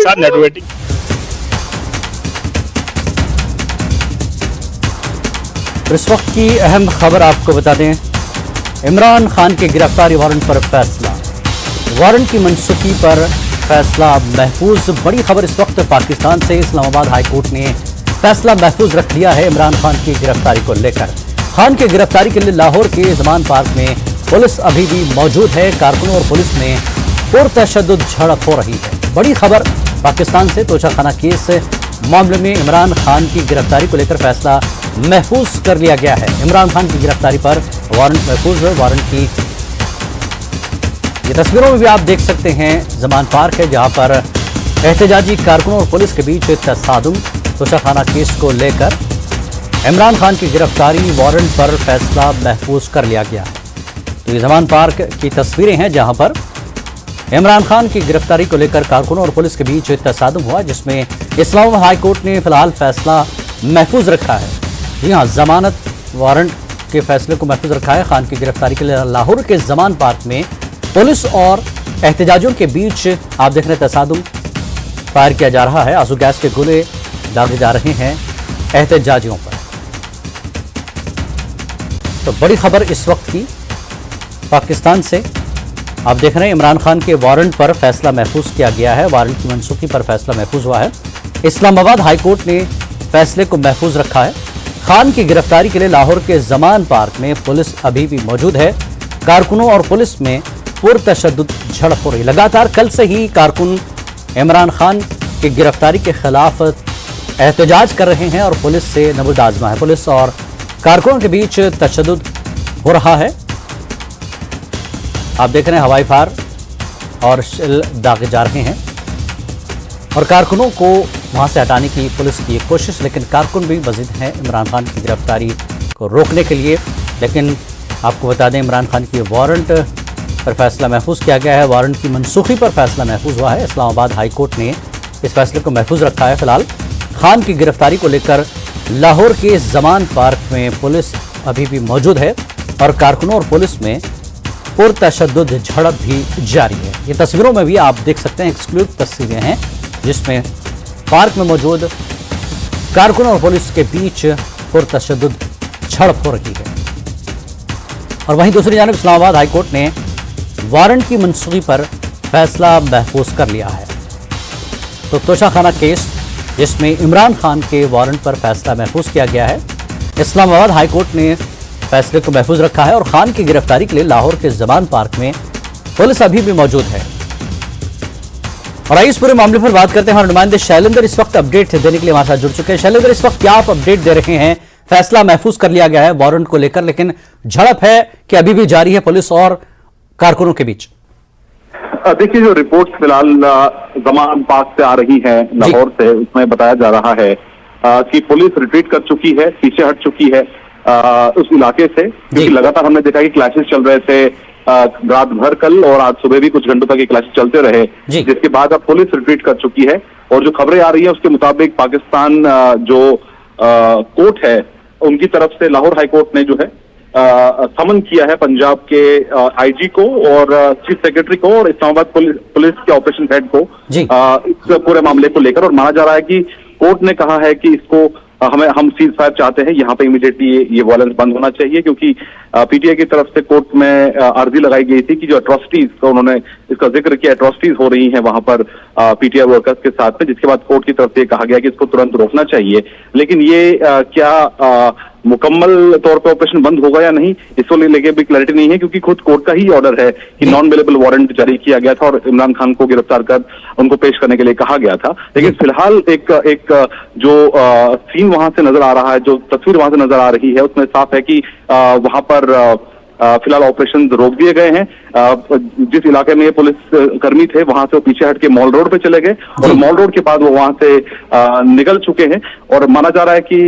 साथ नेटवर्किंग। इस वक्त की अहम खबर आपको बता दें, इमरान खान के गिरफ्तारी वारंट पर फैसला, वारंट की मनसूखी पर फैसला महफूज। बड़ी खबर इस वक्त पाकिस्तान से, इस्लामाबाद हाई कोर्ट ने फैसला महफूज रख लिया है इमरान खान की गिरफ्तारी को लेकर। खान की गिरफ्तारी के लिए लाहौर के जमान पार्क में पुलिस अभी भी मौजूद है। कारकुनों और पुलिस में पुरतशद्दुद झड़प हो रही है। बड़ी खबर पाकिस्तान से, तोशाखाना केस मामले में इमरान खान की गिरफ्तारी को लेकर फैसला महफूज कर लिया गया है। इमरान खान की गिरफ्तारी पर वारंट महफूज है। वारंट की ये तस्वीरों में भी आप देख सकते हैं, जमान पार्क है जहां पर एहतजाजी कारकुनों और पुलिस के बीच तसादुम। तोशाखाना केस को लेकर इमरान खान की गिरफ्तारी वारंट पर फैसला महफूज कर लिया गया है। तो ये जमान पार्क की तस्वीरें हैं जहां पर इमरान खान की गिरफ्तारी को लेकर कारकुनों और पुलिस के बीच तसादुम हुआ, जिसमें इस्लामाबाद हाई कोर्ट ने फिलहाल फैसला महफूज रखा है। जी हाँ, जमानत वारंट के फैसले को महफूज रखा है। खान की गिरफ्तारी के लिए लाहौर के जमान पार्क में पुलिस और एहतजाजियों के बीच आप देख रहे हैं तसादुम फायर किया जा रहा है। आंसू गैस के गोले दागे जा रहे हैं एहतजाजियों पर। तो बड़ी खबर इस वक्त की पाकिस्तान से, आप देख रहे हैं इमरान खान के वारंट पर फैसला महफूज किया गया है। वारंट की मनसूखी पर फैसला महफूज हुआ है। इस्लामाबाद हाई कोर्ट ने फैसले को महफूज रखा है। खान की गिरफ्तारी के लिए लाहौर के जमान पार्क में पुलिस अभी भी मौजूद है। कारकुनों और पुलिस में पुरतशद्दुद झड़प हो रही। लगातार कल से ही कारकुन इमरान खान की गिरफ्तारी के खिलाफ एहतजाज कर रहे हैं और पुलिस से नबूद आजमा है। पुलिस और कारकुनों के बीच तशद्दुद हो रहा है। आप देख रहे हैं हवाई फायर और शेल दागे जा रहे हैं और कारकुनों को वहां से हटाने की पुलिस की कोशिश, लेकिन कारकुन भी मजीद हैं इमरान खान की गिरफ्तारी को रोकने के लिए। लेकिन आपको बता दें, इमरान खान की वारंट पर फैसला महफूज किया गया है। वारंट की मनसूखी पर फैसला महफूज हुआ है। इस्लामाबाद हाई कोर्ट ने इस फैसले को महफूज रखा है। फिलहाल खान की गिरफ्तारी को लेकर लाहौर के जमान पार्क में पुलिस अभी भी मौजूद है और कारकुनों और पुलिस में पुरतशद्दुद झड़प भी जारी है। ये तस्वीरों में भी आप देख सकते हैं, एक्सक्लूसिव तस्वीरें हैं जिसमें पार्क में मौजूद कारकुनों और पुलिस के बीच पुरतशद्दुद झड़प हो रही है। और वहीं दूसरी जानिब इस्लामाबाद हाई कोर्ट ने वारंट की मनसूखी पर फैसला महफूज कर लिया है। तो तोशाखाना केस जिसमें इमरान खान के वारंट पर फैसला महफूज किया गया है, इस्लामाबाद हाई कोर्ट ने फैसले को महफूज रखा है और खान की गिरफ्तारी के लिए लाहौर के जमान पार्क में पुलिस अभी भी मौजूद है। और आइए इस पूरे मामले पर बात करते हैं। हमारे नुमाइंदे शैलेंद्र इस वक्त अपडेट देने के लिए हमारे साथ जुड़ चुके हैं। शैलेंद्र, इस वक्त क्या आप अपडेट दे रहे हैं? फैसला महफूज कर लिया गया है वारंट को लेकर, लेकिन झड़प है कि अभी भी जारी है पुलिस और कारकुनों के बीच? देखिए, जो रिपोर्ट फिलहाल जमान पार्क से आ रही है लाहौर से, उसमें बताया जा रहा है कि पुलिस रिट्रीट कर चुकी है, पीछे हट चुकी है उस इलाके से, क्योंकि लगातार हमने देखा कि क्लैशेस चल रहे थे रात भर कल और आज सुबह भी कुछ घंटों तक ये क्लैशेस चलते रहे, जिसके बाद अब पुलिस रिट्रीट कर चुकी है। और जो खबरें आ रही है उसके मुताबिक पाकिस्तान जो कोर्ट है उनकी तरफ से लाहौर हाई कोर्ट ने जो है समन किया है पंजाब के आईजी को और चीफ सेक्रेटरी को और इस्लामाबाद पुलिस के ऑपरेशन हेड को इस पूरे मामले को लेकर। और माना जा रहा है कि कोर्ट ने कहा है कि इसको हम सीज फायर चाहते हैं, यहाँ पे इमीडिएटली ये वायलेंस बंद होना चाहिए, क्योंकि पीटीआई की तरफ से कोर्ट में अर्जी लगाई गई थी कि जो एट्रोसिटीज का उन्होंने इसका जिक्र किया, एट्रोसिटीज हो रही हैं वहां पर पीटीआई वर्कर्स के साथ में, जिसके बाद कोर्ट की तरफ से कहा गया कि इसको तुरंत रोकना चाहिए। लेकिन ये क्या मुकम्मल तौर पर ऑपरेशन बंद होगा या नहीं, इसको लेके भी क्लैरिटी नहीं है, क्योंकि खुद कोर्ट का ही ऑर्डर है कि नॉन अवेलेबल वारंट जारी किया गया था और इमरान खान को गिरफ्तार कर उनको पेश करने के लिए कहा गया था। लेकिन फिलहाल एक जो सीन वहां से नजर आ रहा है, जो तस्वीर वहां से नजर आ रही है, उसमें साफ है कि वहां पर फिलहाल ऑपरेशन रोक दिए गए हैं। जिस इलाके में ये पुलिस कर्मी थे वहां से वो पीछे हट के मॉल रोड पे चले गए और मॉल रोड के बाद वो वहां से निकल चुके हैं। और माना जा रहा है कि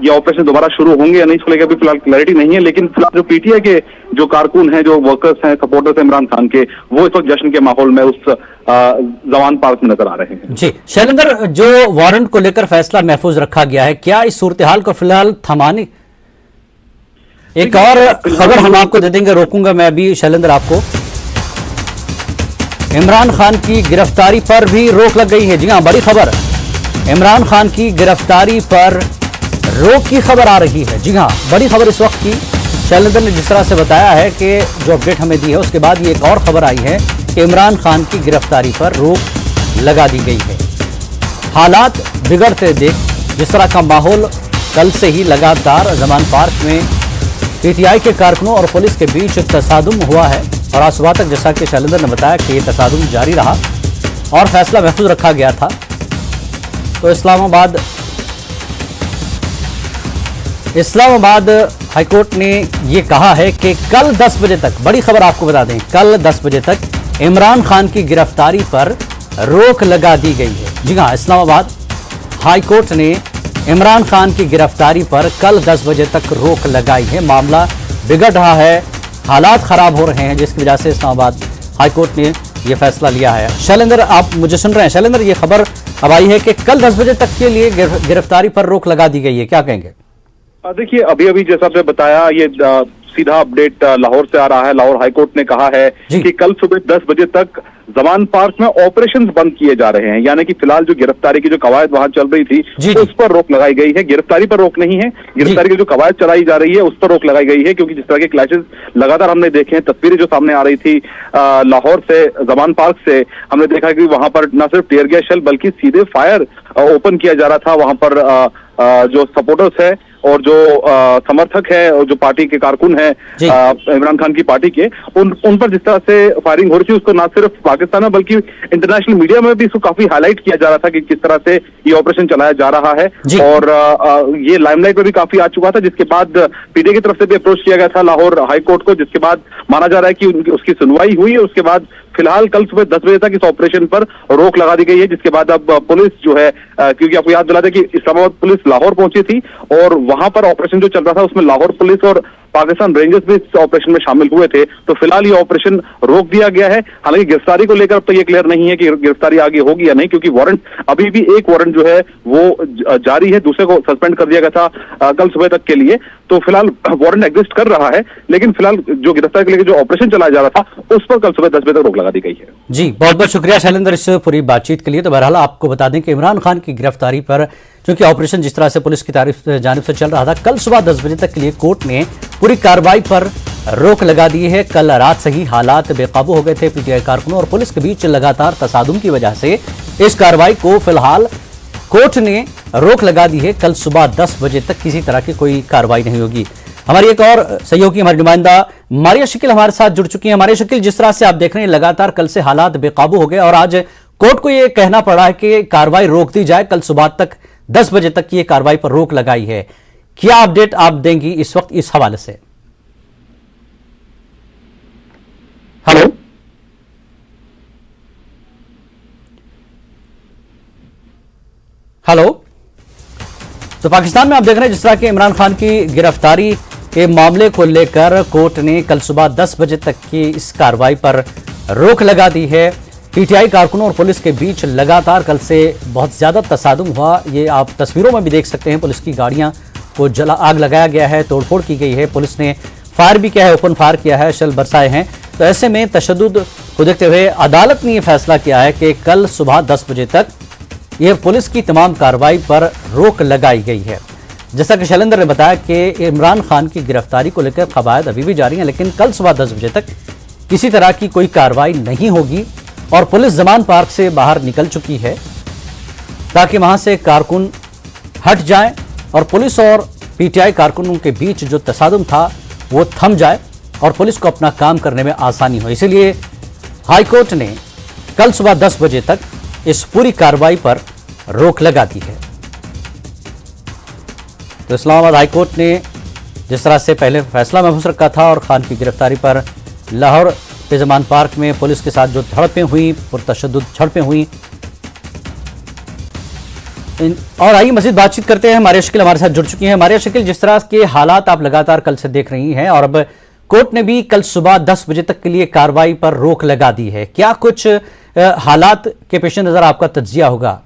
ये ऑपरेशन दोबारा शुरू होंगे या नहीं, इसको लेकर अभी फिलहाल क्लैरिटी नहीं है। लेकिन फिलहाल जो पीटीआई के जो कारकुन हैं, जो वर्कर्स हैं, सपोर्टर्स हैं इमरान खान के, वो इस वक्त जश्न के माहौल में उस जवान पार्क में नजर आ रहे हैं। जी शैलेंद्र, जो वारंट को लेकर फैसला महफूज रखा गया है, क्या इस सूरत हाल को फिलहाल थमाने? एक और खबर हम आपको दे देंगे, रोकूंगा मैं अभी शैलेंद्र आपको। इमरान खान की गिरफ्तारी पर भी रोक लग गई है। जी हां, बड़ी खबर, इमरान खान की गिरफ्तारी पर रोक की खबर आ रही है। जी हां, बड़ी खबर इस वक्त की। शैलेंद्र ने जिस तरह से बताया है कि जो अपडेट हमें दी है उसके बाद ये एक और खबर आई है कि इमरान खान की गिरफ्तारी पर रोक लगा दी गई है। हालात बिगड़ते देख जिस तरह का माहौल कल से ही लगातार जमान पार्क में पीटीआई के कारकुनों और पुलिस के बीच तसादुम हुआ है और आज सुबह तक, जैसा कि शैलेंद्र ने बताया, कि ये तसादुम जारी रहा और फैसला महफूज रखा गया था। तो इस्लामाबाद हाईकोर्ट ने ये कहा है कि कल 10 बजे तक, बड़ी खबर आपको बता दें, कल 10 बजे तक इमरान खान की गिरफ्तारी पर रोक लगा दी गई है। जी हां, इस्लामाबाद हाईकोर्ट ने इमरान खान की गिरफ्तारी पर कल 10 बजे तक रोक लगाई है। मामला बिगड़ रहा है, हालात खराब हो रहे हैं, जिसकी वजह से इस्लामाबाद हाईकोर्ट ने यह फैसला लिया है। शैलेंद्र, आप मुझे सुन रहे हैं? शैलेंद्र, ये खबर अब आई है कि कल 10 बजे तक के लिए गिरफ्तारी पर रोक लगा दी गई है, क्या कहेंगे? देखिए, अभी जैसा आपने बताया, ये सीधा अपडेट लाहौर से आ रहा है। लाहौर हाईकोर्ट ने कहा है कि कल सुबह 10 बजे तक जमान पार्क में ऑपरेशंस बंद किए जा रहे हैं, यानी कि फिलहाल जो गिरफ्तारी की जो कवायद वहां चल रही थी उस पर रोक लगाई गई है। गिरफ्तारी पर रोक नहीं है, गिरफ्तारी की जो कवायद चलाई जा रही है उस पर रोक लगाई गई है, क्योंकि जिस तरह के क्लैशेस लगातार हमने देखे हैं, तस्वीरें जो सामने आ रही थी लाहौर से, जमान पार्क से, हमने देखा कि वहां पर न सिर्फ टीयर गैस शेल बल्कि सीधे फायर ओपन किया जा रहा था। वहां पर जो सपोर्टर्स है और जो समर्थक है और जो पार्टी के कारकुन है इमरान खान की पार्टी के, उन पर जिस तरह से फायरिंग हो रही थी, उसको न सिर्फ पाकिस्तान में बल्कि इंटरनेशनल मीडिया में भी इसको काफी हाईलाइट किया जा रहा था कि किस तरह से ये ऑपरेशन चलाया जा रहा है। और ये लाइमलाइट में भी काफी आ चुका था, जिसके बाद पीटीआई की तरफ से भी अप्रोच किया गया था लाहौर हाईकोर्ट को, जिसके बाद माना जा रहा है कि उसकी सुनवाई हुई है। उसके बाद फिलहाल कल सुबह 10 बजे तक इस ऑपरेशन पर रोक लगा दी गई है, जिसके बाद अब पुलिस जो है, क्योंकि आपको याद दिला दें कि इस्लामाबाद पुलिस लाहौर पहुंची थी और वहां पर ऑपरेशन जो चल रहा था उसमें लाहौर पुलिस और पाकिस्तान रेंजर्स भी इस ऑपरेशन में शामिल हुए थे। तो फिलहाल ये ऑपरेशन रोक दिया गया है। हालांकि गिरफ्तारी को लेकर अब तो ये क्लियर नहीं है कि गिरफ्तारी आगे होगी या नहीं, क्योंकि वारंट, अभी भी एक वारंट जो है वो जारी है, दूसरे को सस्पेंड कर दिया गया था कल सुबह तक के लिए। तो फिलहाल वारंट एग्जिस्ट कर रहा है, लेकिन फिलहाल जो गिरफ्तारी के लिए जो ऑपरेशन चलाया जा रहा था उस पर कल सुबह 10 बजे तक रोक लगा दी गई है। जी, बहुत बहुत शुक्रिया शैलेंद्र इस पूरी बातचीत के लिए। तो बहरहाल आपको बता दें कि इमरान खान की गिरफ्तारी पर, क्योंकि ऑपरेशन जिस तरह से पुलिस की जानिब से चल रहा था, कल सुबह 10 बजे तक के लिए कोर्ट ने पूरी कार्रवाई पर रोक लगा दी है। कल रात से ही हालात बेकाबू हो गए थे। पीटीआई कारकुनों और पुलिस के बीच लगातार तसादुम की वजह से इस कार्रवाई को फिलहाल कोर्ट ने रोक लगा दी है। कल सुबह 10 बजे तक किसी तरह की कोई कार्रवाई नहीं होगी। हमारी एक और सहयोगी, हमारी नुमाइंदा मारिया शकील हमारे साथ जुड़ चुकी है। मारिया शकील, जिस तरह से आप देख रहे हैं लगातार कल से हालात बेकाबू हो गए और आज कोर्ट को यह कहना पड़ा है कि कार्रवाई रोक दी जाए, कल सुबह तक 10 बजे तक की कार्रवाई पर रोक लगाई है। क्या अपडेट आप देंगी इस वक्त इस हवाले से? Hello hello. तो पाकिस्तान में आप देख रहे हैं जिस तरह के इमरान खान की गिरफ्तारी के मामले को लेकर कोर्ट ने कल सुबह 10 बजे तक की इस कार्रवाई पर रोक लगा दी है। पीटीआई कारकुनों और पुलिस के बीच लगातार कल से बहुत ज्यादा तसादुम हुआ। ये आप तस्वीरों में भी देख सकते हैं। पुलिस की गाड़ियां को आग लगाया गया है, तोड़फोड़ की गई है, पुलिस ने फायर भी किया है, ओपन फायर किया है, शेल बरसाए हैं। तो ऐसे में तशद्दुद को देखते हुए अदालत ने यह फैसला किया है कि कल सुबह 10 बजे तक यह पुलिस की तमाम कार्रवाई पर रोक लगाई गई है। जैसा कि शैलेंद्र ने बताया कि इमरान खान की गिरफ्तारी को लेकर कवायद अभी भी जारी है, लेकिन कल सुबह 10 बजे तक किसी तरह की कोई कार्रवाई नहीं होगी और पुलिस जमान पार्क से बाहर निकल चुकी है ताकि वहां से कारकुन हट जाएं और पुलिस और पीटीआई कारकुनों के बीच जो तसादुम था वो थम जाए और पुलिस को अपना काम करने में आसानी हो। इसीलिए हाईकोर्ट ने कल सुबह 10 बजे तक इस पूरी कार्रवाई पर रोक लगा दी है। तो इस्लामाबाद हाईकोर्ट ने जिस तरह से पहले फैसला महफूज रखा था और खान की गिरफ्तारी पर लाहौर के जमान पार्क में पुलिस के साथ जो झड़पें हुई, पुरतशद्दुद झड़पें हुई, और आइए मज़ीद बातचीत करते हैं। मारिया शकील हमारे साथ जुड़ चुकी हैं। मारिया शकील, जिस तरह के हालात आप लगातार कल से देख रही हैं और अब कोर्ट ने भी कल सुबह 10 बजे तक के लिए कार्रवाई पर रोक लगा दी है, क्या कुछ हालात के पेश नजर आपका तज्जिया होगा?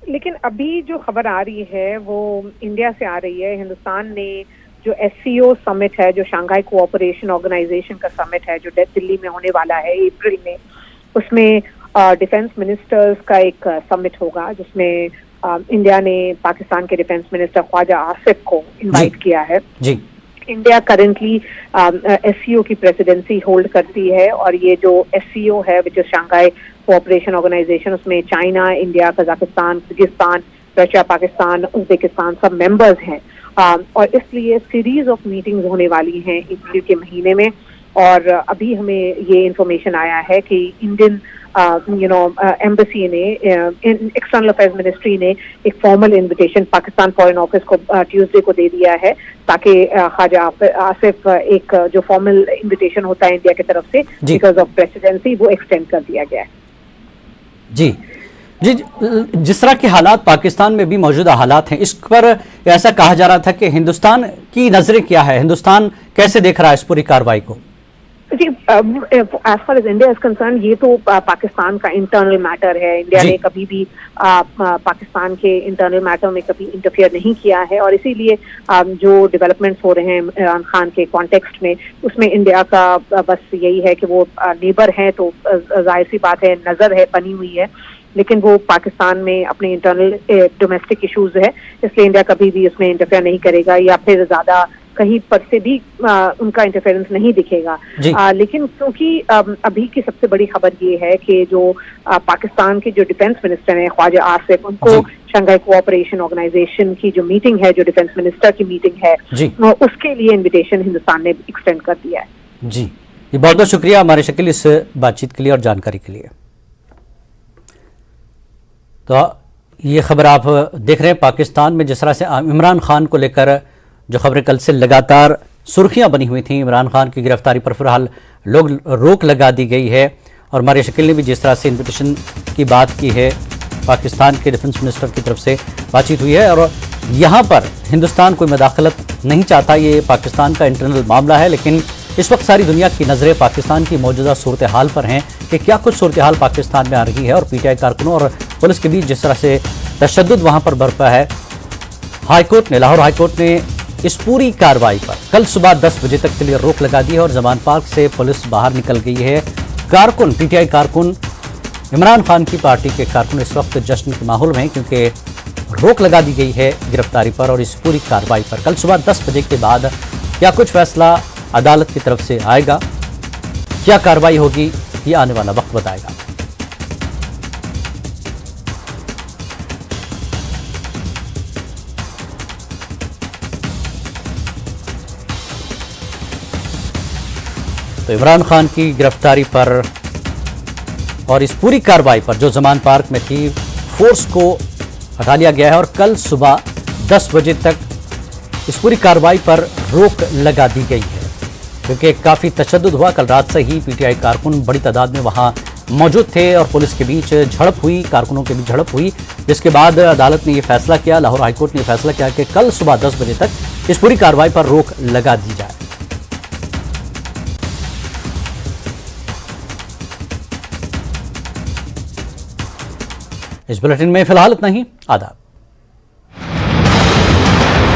लेकिन अभी जो खबर आ रही है वो इंडिया से आ रही है। हिंदुस्तान ने जो SCO समिट है, जो शंघाई कोऑपरेशन ऑर्गेनाइजेशन का समिट है, जो दिल्ली में होने वाला है अप्रैल में, उसमें डिफेंस मिनिस्टर्स का एक समिट होगा, जिसमें इंडिया ने पाकिस्तान के डिफेंस मिनिस्टर ख्वाजा आसिफ को इनवाइट किया है। जी। इंडिया करेंटली SCO की प्रेसिडेंसी होल्ड करती है, और ये जो SCO है which is Shanghai cooperation organisation, उसमें China, India, Kazakhstan, Kyrgyzstan, Russia, Pakistan, Uzbekistan सब मेंबर्स हैं। और इसलिए सीरीज ऑफ मीटिंग्स होने वाली हैं अप्रैल के महीने में। और अभी हमें ये इंफॉर्मेशन आया है कि इंडियन एम्बेसी ने, एक्सटर्नल अफेयर्स मिनिस्ट्री ने एक formal invitation Pakistan foreign office को ट्यूसडे को दे दिया है, ताकि ख्वाजा आसिफ एक जो फॉर्मल इनविटेशन होता है इंडिया की तरफ से बिकॉज ऑफ प्रेसिडेंसी, वो एक्सटेंड कर दिया गया है। जी जी, जिस तरह के हालात पाकिस्तान में भी मौजूदा हालात हैं, इस पर ऐसा कहा जा रहा था कि हिंदुस्तान की नजरें क्या है, हिंदुस्तान कैसे देख रहा है इस पूरी कार्रवाई को? जी, as far as India is concerned, ये तो पाकिस्तान का इंटरनल मैटर है। इंडिया ने कभी भी पाकिस्तान के इंटरनल मैटर में कभी इंटरफियर नहीं किया है, और इसीलिए जो डेवलपमेंट्स हो रहे हैं इमरान खान के कॉन्टेक्स्ट में, उसमें इंडिया का बस यही है कि वो नेबर हैं, तो जाहिर सी बात है नजर है बनी हुई है, लेकिन वो पाकिस्तान में अपने इंटरनल डोमेस्टिक इश्यूज है, इसलिए इंडिया कभी भी उसमें इंटरफेयर नहीं करेगा, या फिर ज्यादा कहीं पर से भी उनका इंटरफेरेंस नहीं दिखेगा। लेकिन क्योंकि अभी की सबसे बड़ी खबर ये है कि जो पाकिस्तान के जो डिफेंस मिनिस्टर हैं ख्वाजा आसिफ, उनको शंघाई कोऑपरेशन ऑर्गेनाइजेशन की जो मीटिंग है, जो डिफेंस मिनिस्टर की मीटिंग है, उसके लिए इन्विटेशन हिंदुस्तान ने एक्सटेंड कर दिया है। जी, बहुत बहुत शुक्रिया हमारे शकील इस बातचीत के लिए और जानकारी के लिए। तो ये खबर आप देख रहे हैं, पाकिस्तान में जिस तरह से इमरान खान को लेकर जो खबरें कल से लगातार सुर्खियां बनी हुई थी, इमरान खान की गिरफ्तारी पर फिलहाल रोक लगा दी गई है। और हमारे शकील ने भी जिस तरह से इन्विटेशन की बात की है, पाकिस्तान के डिफेंस मिनिस्टर की तरफ से बातचीत हुई है, और यहाँ पर हिंदुस्तान कोई मदाखलत नहीं चाहता, ये पाकिस्तान का इंटरनल मामला है। लेकिन इस वक्त सारी दुनिया की नज़रें पाकिस्तान की मौजूदा सूरत हाल पर हैं कि क्या कुछ सूरत हाल पाकिस्तान में आ रही है, और PTI कारकुनों और पुलिस के बीच जिस तरह से तशद्दुद वहाँ पर बरपा है। हाईकोर्ट ने, लाहौर हाईकोर्ट ने इस पूरी कार्रवाई पर कल सुबह 10 बजे तक के लिए रोक लगा दी है, और जमान पार्क से पुलिस बाहर निकल गई है। कारकुन, PTI कारकुन, इमरान खान की पार्टी के कारकुन इस वक्त जश्न के माहौल में हैं, क्योंकि रोक लगा दी गई है गिरफ्तारी पर और इस पूरी कार्रवाई पर। कल सुबह 10 बजे के बाद क्या कुछ फैसला अदालत की तरफ से आएगा, क्या कार्रवाई होगी, ये आने वाला वक्त बताएगा। तो इमरान खान की गिरफ्तारी पर और इस पूरी कार्रवाई पर जो जमान पार्क में थी, फोर्स को हटा लिया गया है, और कल सुबह 10 बजे तक इस पूरी कार्रवाई पर रोक लगा दी गई है, क्योंकि काफ़ी तशद्दुद हुआ। कल रात से ही PTI कारकुन बड़ी तादाद में वहां मौजूद थे और पुलिस के बीच झड़प हुई, कारकुनों के बीच झड़प हुई, जिसके बाद अदालत ने यह फैसला किया, लाहौर हाईकोर्ट ने यह फैसला किया कि कल सुबह 10 बजे तक इस पूरी कार्रवाई पर रोक लगा दी जाए। इस बुलेटिन में फिलहाल इतना ही। आदाब।